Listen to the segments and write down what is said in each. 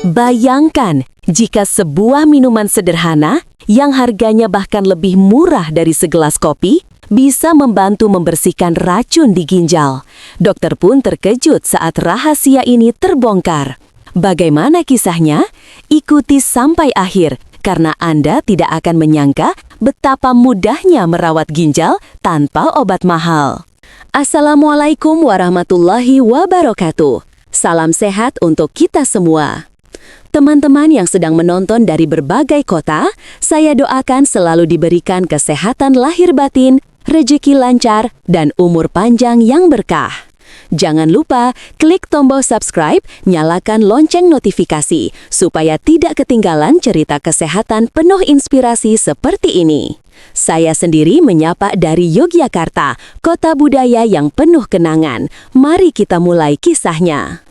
Bayangkan jika sebuah minuman sederhana yang harganya bahkan lebih murah dari segelas kopi bisa membantu membersihkan racun di ginjal. Dokter pun terkejut saat rahasia ini terbongkar. Bagaimana kisahnya? Ikuti sampai akhir, karena Anda tidak akan menyangka betapa mudahnya merawat ginjal tanpa obat mahal. Assalamualaikum warahmatullahi wabarakatuh. Salam sehat untuk kita semua. Teman-teman yang sedang menonton dari berbagai kota, saya doakan selalu diberikan kesehatan lahir batin, rezeki lancar, dan umur panjang yang berkah. Jangan lupa klik tombol subscribe, nyalakan lonceng notifikasi, supaya tidak ketinggalan cerita kesehatan penuh inspirasi seperti ini. Saya sendiri menyapa dari Yogyakarta, kota budaya yang penuh kenangan. Mari kita mulai kisahnya.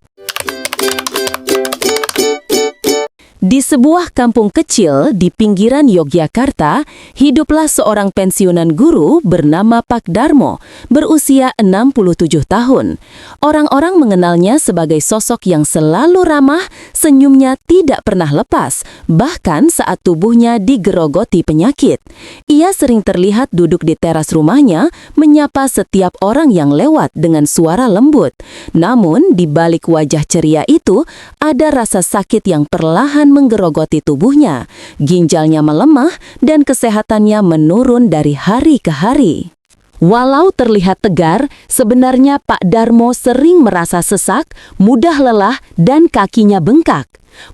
Di sebuah kampung kecil di pinggiran Yogyakarta, hiduplah seorang pensiunan guru bernama Pak Darmo, berusia 67 tahun. Orang-orang mengenalnya sebagai sosok yang selalu ramah, senyumnya tidak pernah lepas, bahkan saat tubuhnya digerogoti penyakit. Ia sering terlihat duduk di teras rumahnya, menyapa setiap orang yang lewat dengan suara lembut. Namun, di balik wajah ceria itu, ada rasa sakit yang perlahan menggerogoti tubuhnya, ginjalnya melemah, dan kesehatannya menurun dari hari ke hari. Walau terlihat tegar, sebenarnya Pak Darmo sering merasa sesak, mudah lelah, dan kakinya bengkak.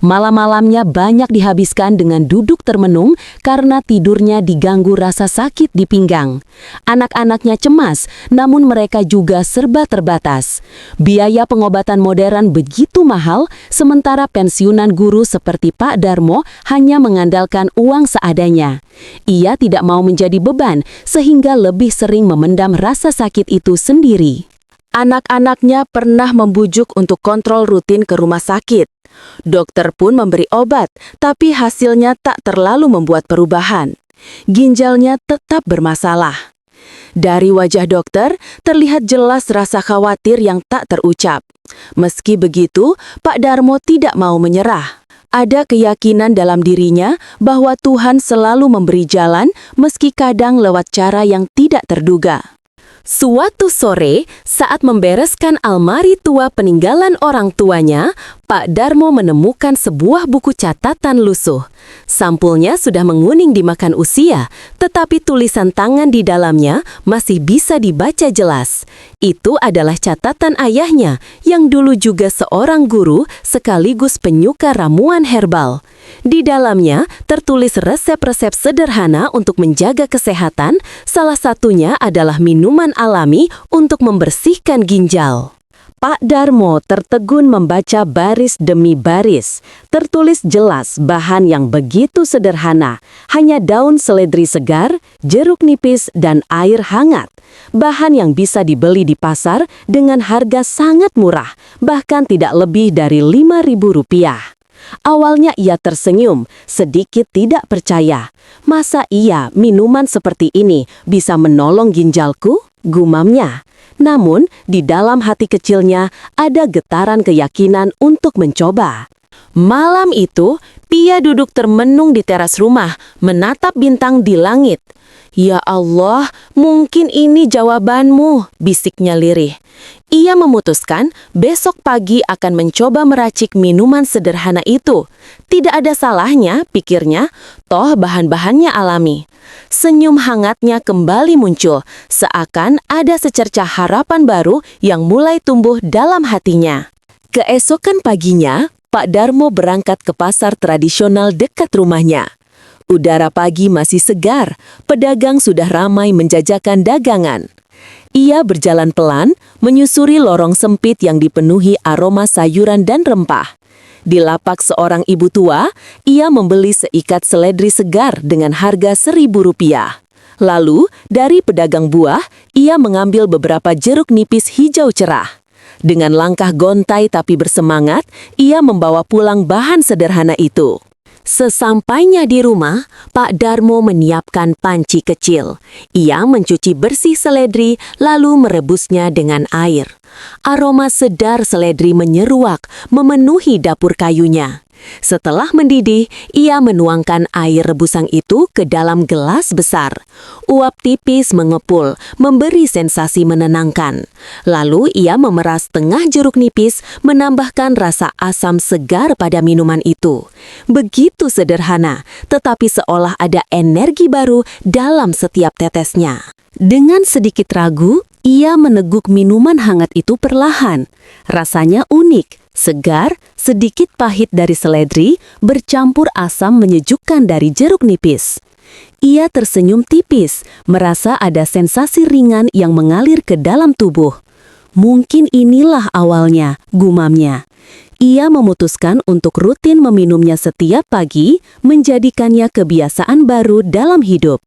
Malam-malamnya banyak dihabiskan dengan duduk termenung karena tidurnya diganggu rasa sakit di pinggang. Anak-anaknya cemas, namun mereka juga serba terbatas. Biaya pengobatan modern begitu mahal, sementara pensiunan guru seperti Pak Darmo hanya mengandalkan uang seadanya. Ia tidak mau menjadi beban, sehingga lebih sering memendam rasa sakit itu sendiri. Anak-anaknya pernah membujuk untuk kontrol rutin ke rumah sakit. Dokter pun memberi obat, tapi hasilnya tak terlalu membuat perubahan. Ginjalnya tetap bermasalah. Dari wajah dokter, terlihat jelas rasa khawatir yang tak terucap. Meski begitu, Pak Darmo tidak mau menyerah. Ada keyakinan dalam dirinya bahwa Tuhan selalu memberi jalan, meski kadang lewat cara yang tidak terduga. Suatu sore, saat membereskan almari tua peninggalan orang tuanya, Pak Darmo menemukan sebuah buku catatan lusuh. Sampulnya sudah menguning dimakan usia, tetapi tulisan tangan di dalamnya masih bisa dibaca jelas. Itu adalah catatan ayahnya, yang dulu juga seorang guru sekaligus penyuka ramuan herbal. Di dalamnya tertulis resep-resep sederhana untuk menjaga kesehatan, salah satunya adalah minuman alami untuk membersihkan ginjal. Pak Darmo tertegun membaca baris demi baris. Tertulis jelas bahan yang begitu sederhana, hanya daun seledri segar, jeruk nipis, dan air hangat. Bahan yang bisa dibeli di pasar dengan harga sangat murah, bahkan tidak lebih dari Rp5.000. Awalnya ia tersenyum, sedikit tidak percaya. Masa iya minuman seperti ini bisa menolong ginjalku? Gumamnya. Namun, di dalam hati kecilnya ada getaran keyakinan untuk mencoba. Malam itu, Pia duduk termenung di teras rumah, menatap bintang di langit. "Ya Allah, mungkin ini jawabanmu," bisiknya lirih. Ia memutuskan besok pagi akan mencoba meracik minuman sederhana itu. Tidak ada salahnya, pikirnya, toh bahan-bahannya alami. Senyum hangatnya kembali muncul, seakan ada secercah harapan baru yang mulai tumbuh dalam hatinya. Keesokan paginya, Pak Darmo berangkat ke pasar tradisional dekat rumahnya. Udara pagi masih segar, pedagang sudah ramai menjajakan dagangan. Ia berjalan pelan, menyusuri lorong sempit yang dipenuhi aroma sayuran dan rempah. Di lapak seorang ibu tua, ia membeli seikat seledri segar dengan harga Rp1.000. Lalu, dari pedagang buah, ia mengambil beberapa jeruk nipis hijau cerah. Dengan langkah gontai tapi bersemangat, ia membawa pulang bahan sederhana itu. Sesampainya di rumah, Pak Darmo menyiapkan panci kecil. Ia mencuci bersih seledri, lalu merebusnya dengan air. Aroma sedar seledri menyeruak, memenuhi dapur kayunya. Setelah mendidih, ia menuangkan air rebusan itu ke dalam gelas besar. Uap tipis mengepul, memberi sensasi menenangkan. Lalu ia memeras tengah jeruk nipis, menambahkan rasa asam segar pada minuman itu. Begitu sederhana, tetapi seolah ada energi baru dalam setiap tetesnya. Dengan sedikit ragu, ia meneguk minuman hangat itu perlahan. Rasanya unik, segar, sedikit pahit dari seledri, bercampur asam menyejukkan dari jeruk nipis. Ia tersenyum tipis, merasa ada sensasi ringan yang mengalir ke dalam tubuh. Mungkin inilah awalnya, gumamnya. Ia memutuskan untuk rutin meminumnya setiap pagi, menjadikannya kebiasaan baru dalam hidup.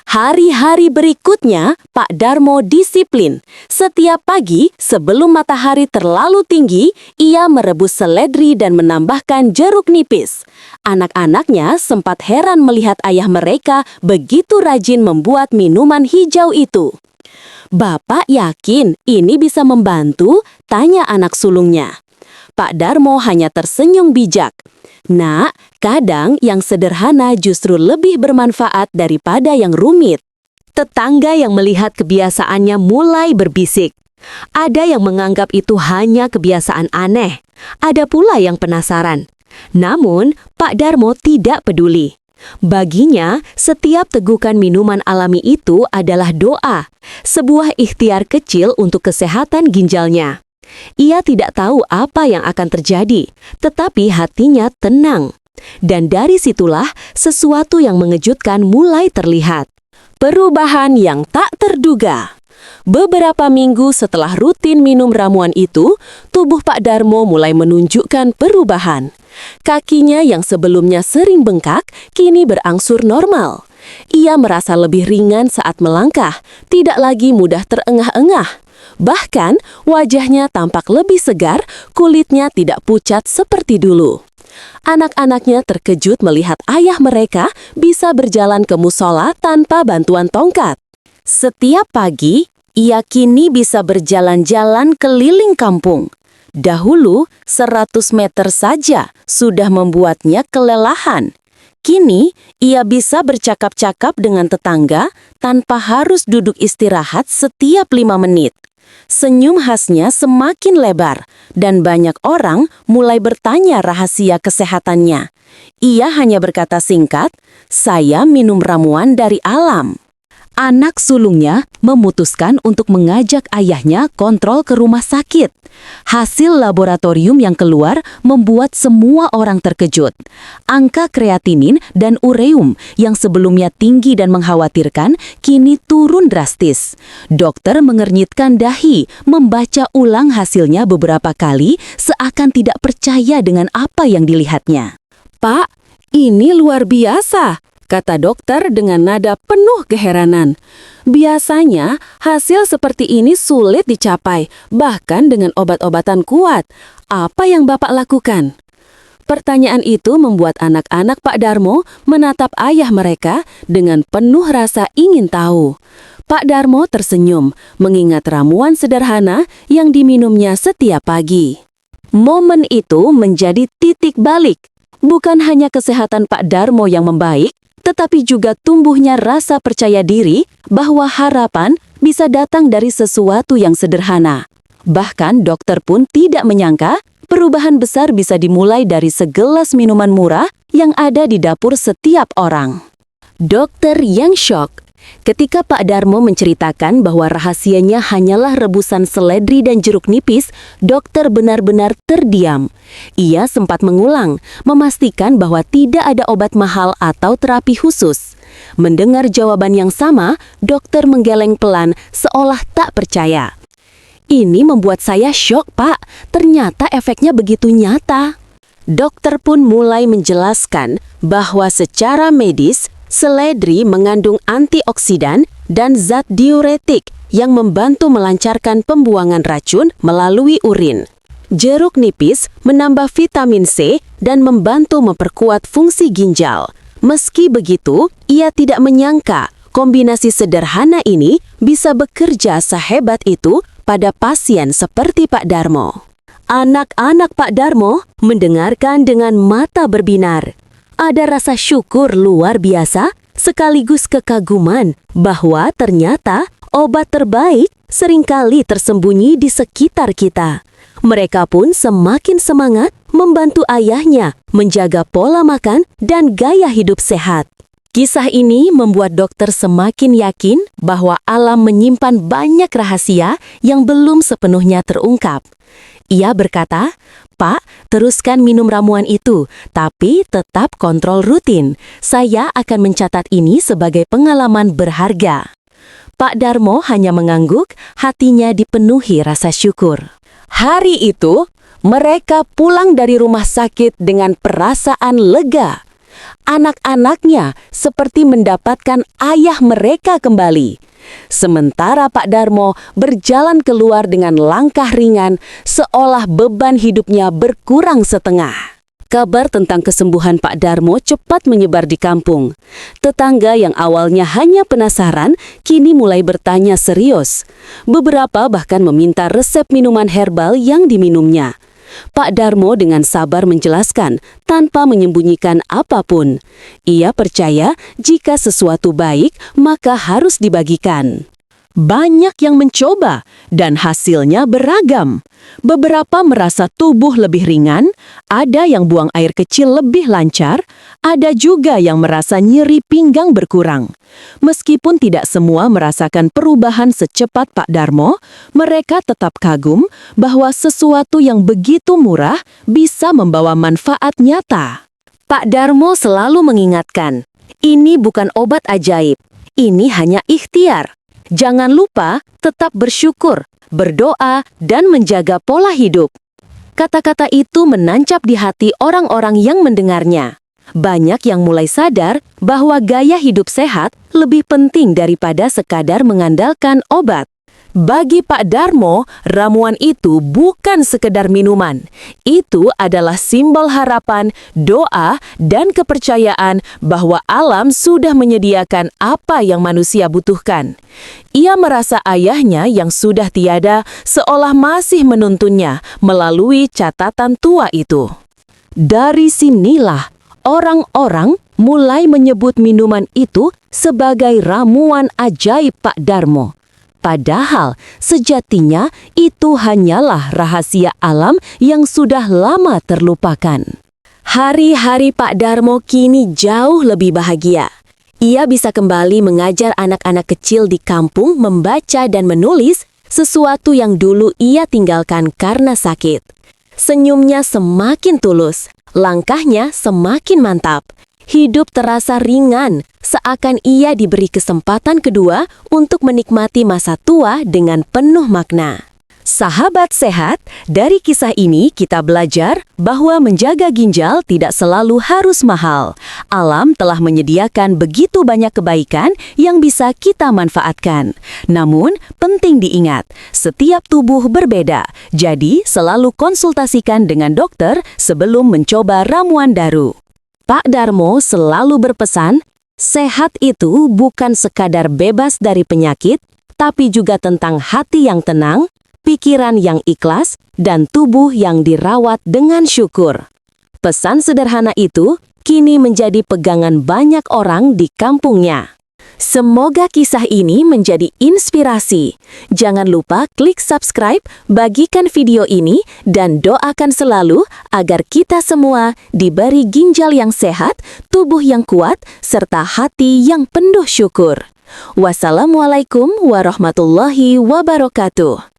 Hari-hari berikutnya, Pak Darmo disiplin. Setiap pagi, sebelum matahari terlalu tinggi, ia merebus seledri dan menambahkan jeruk nipis. Anak-anaknya sempat heran melihat ayah mereka begitu rajin membuat minuman hijau itu. "Bapak yakin ini bisa membantu?" tanya anak sulungnya. Pak Darmo hanya tersenyum bijak. "Nak, kadang yang sederhana justru lebih bermanfaat daripada yang rumit." Tetangga yang melihat kebiasaannya mulai berbisik. Ada yang menganggap itu hanya kebiasaan aneh. Ada pula yang penasaran. Namun, Pak Darmo tidak peduli. Baginya, setiap tegukan minuman alami itu adalah doa, sebuah ikhtiar kecil untuk kesehatan ginjalnya. Ia tidak tahu apa yang akan terjadi, tetapi hatinya tenang. Dan dari situlah sesuatu yang mengejutkan mulai terlihat. Perubahan yang tak terduga. Beberapa minggu setelah rutin minum ramuan itu, tubuh Pak Darmo mulai menunjukkan perubahan. Kakinya yang sebelumnya sering bengkak, kini berangsur normal. Ia merasa lebih ringan saat melangkah, tidak lagi mudah terengah-engah. Bahkan, wajahnya tampak lebih segar, kulitnya tidak pucat seperti dulu. Anak-anaknya terkejut melihat ayah mereka bisa berjalan ke musola tanpa bantuan tongkat. Setiap pagi, ia kini bisa berjalan-jalan keliling kampung. Dahulu, 100 meter saja sudah membuatnya kelelahan. Kini, ia bisa bercakap-cakap dengan tetangga tanpa harus duduk istirahat setiap 5 menit. Senyum khasnya semakin lebar, dan banyak orang mulai bertanya rahasia kesehatannya. Ia hanya berkata singkat, "Saya minum ramuan dari alam." Anak sulungnya memutuskan untuk mengajak ayahnya kontrol ke rumah sakit. Hasil laboratorium yang keluar membuat semua orang terkejut. Angka kreatinin dan ureum yang sebelumnya tinggi dan mengkhawatirkan, kini turun drastis. Dokter mengernyitkan dahi, membaca ulang hasilnya beberapa kali, seakan tidak percaya dengan apa yang dilihatnya. "Pak, ini luar biasa," kata dokter dengan nada penuh keheranan. "Biasanya, hasil seperti ini sulit dicapai, bahkan dengan obat-obatan kuat. Apa yang Bapak lakukan?" Pertanyaan itu membuat anak-anak Pak Darmo menatap ayah mereka dengan penuh rasa ingin tahu. Pak Darmo tersenyum, mengingat ramuan sederhana yang diminumnya setiap pagi. Momen itu menjadi titik balik. Bukan hanya kesehatan Pak Darmo yang membaik, tetapi juga tumbuhnya rasa percaya diri bahwa harapan bisa datang dari sesuatu yang sederhana. Bahkan dokter pun tidak menyangka perubahan besar bisa dimulai dari segelas minuman murah yang ada di dapur setiap orang. Dokter yang syok ketika Pak Darmo menceritakan bahwa rahasianya hanyalah rebusan seledri dan jeruk nipis. Dokter benar-benar terdiam. Ia sempat mengulang, memastikan bahwa tidak ada obat mahal atau terapi khusus. Mendengar jawaban yang sama, dokter menggeleng pelan seolah tak percaya. "Ini membuat saya syok, Pak. Ternyata efeknya begitu nyata." Dokter pun mulai menjelaskan bahwa secara medis, seledri mengandung antioksidan dan zat diuretik yang membantu melancarkan pembuangan racun melalui urin. Jeruk nipis menambah vitamin C dan membantu memperkuat fungsi ginjal. Meski begitu, ia tidak menyangka kombinasi sederhana ini bisa bekerja sehebat itu pada pasien seperti Pak Darmo. Anak-anak Pak Darmo mendengarkan dengan mata berbinar. Ada rasa syukur luar biasa sekaligus kekaguman bahwa ternyata obat terbaik seringkali tersembunyi di sekitar kita. Mereka pun semakin semangat membantu ayahnya menjaga pola makan dan gaya hidup sehat. Kisah ini membuat dokter semakin yakin bahwa alam menyimpan banyak rahasia yang belum sepenuhnya terungkap. Ia berkata, "Pak, teruskan minum ramuan itu, tapi tetap kontrol rutin. Saya akan mencatat ini sebagai pengalaman berharga." Pak Darmo hanya mengangguk, hatinya dipenuhi rasa syukur. Hari itu, mereka pulang dari rumah sakit dengan perasaan lega. Anak-anaknya seperti mendapatkan ayah mereka kembali. Sementara Pak Darmo berjalan keluar dengan langkah ringan, seolah beban hidupnya berkurang setengah. Kabar tentang kesembuhan Pak Darmo cepat menyebar di kampung. Tetangga yang awalnya hanya penasaran, kini mulai bertanya serius. Beberapa bahkan meminta resep minuman herbal yang diminumnya. Pak Darmo dengan sabar menjelaskan tanpa menyembunyikan apapun. Ia percaya jika sesuatu baik, maka harus dibagikan. Banyak yang mencoba dan hasilnya beragam. Beberapa merasa tubuh lebih ringan, ada yang buang air kecil lebih lancar, ada juga yang merasa nyeri pinggang berkurang. Meskipun tidak semua merasakan perubahan secepat Pak Darmo, mereka tetap kagum bahwa sesuatu yang begitu murah bisa membawa manfaat nyata. Pak Darmo selalu mengingatkan, ini bukan obat ajaib, ini hanya ikhtiar. Jangan lupa tetap bersyukur, berdoa, dan menjaga pola hidup. Kata-kata itu menancap di hati orang-orang yang mendengarnya. Banyak yang mulai sadar bahwa gaya hidup sehat lebih penting daripada sekadar mengandalkan obat. Bagi Pak Darmo, ramuan itu bukan sekedar minuman. Itu adalah simbol harapan, doa, dan kepercayaan bahwa alam sudah menyediakan apa yang manusia butuhkan. Ia merasa ayahnya yang sudah tiada seolah masih menuntunnya melalui catatan tua itu. Dari sinilah orang-orang mulai menyebut minuman itu sebagai ramuan ajaib Pak Darmo. Padahal sejatinya itu hanyalah rahasia alam yang sudah lama terlupakan. Hari-hari Pak Darmo kini jauh lebih bahagia. Ia bisa kembali mengajar anak-anak kecil di kampung membaca dan menulis sesuatu yang dulu ia tinggalkan karena sakit. Senyumnya semakin tulus, langkahnya semakin mantap. Hidup terasa ringan, seakan ia diberi kesempatan kedua untuk menikmati masa tua dengan penuh makna. Sahabat sehat, dari kisah ini kita belajar bahwa menjaga ginjal tidak selalu harus mahal. Alam telah menyediakan begitu banyak kebaikan yang bisa kita manfaatkan. Namun, penting diingat, setiap tubuh berbeda. Jadi, selalu konsultasikan dengan dokter sebelum mencoba ramuan daru. Pak Darmo selalu berpesan, sehat itu bukan sekadar bebas dari penyakit, tapi juga tentang hati yang tenang, pikiran yang ikhlas, dan tubuh yang dirawat dengan syukur. Pesan sederhana itu kini menjadi pegangan banyak orang di kampungnya. Semoga kisah ini menjadi inspirasi. Jangan lupa klik subscribe, bagikan video ini, dan doakan selalu agar kita semua diberi ginjal yang sehat, tubuh yang kuat, serta hati yang penuh syukur. Wassalamualaikum warahmatullahi wabarakatuh.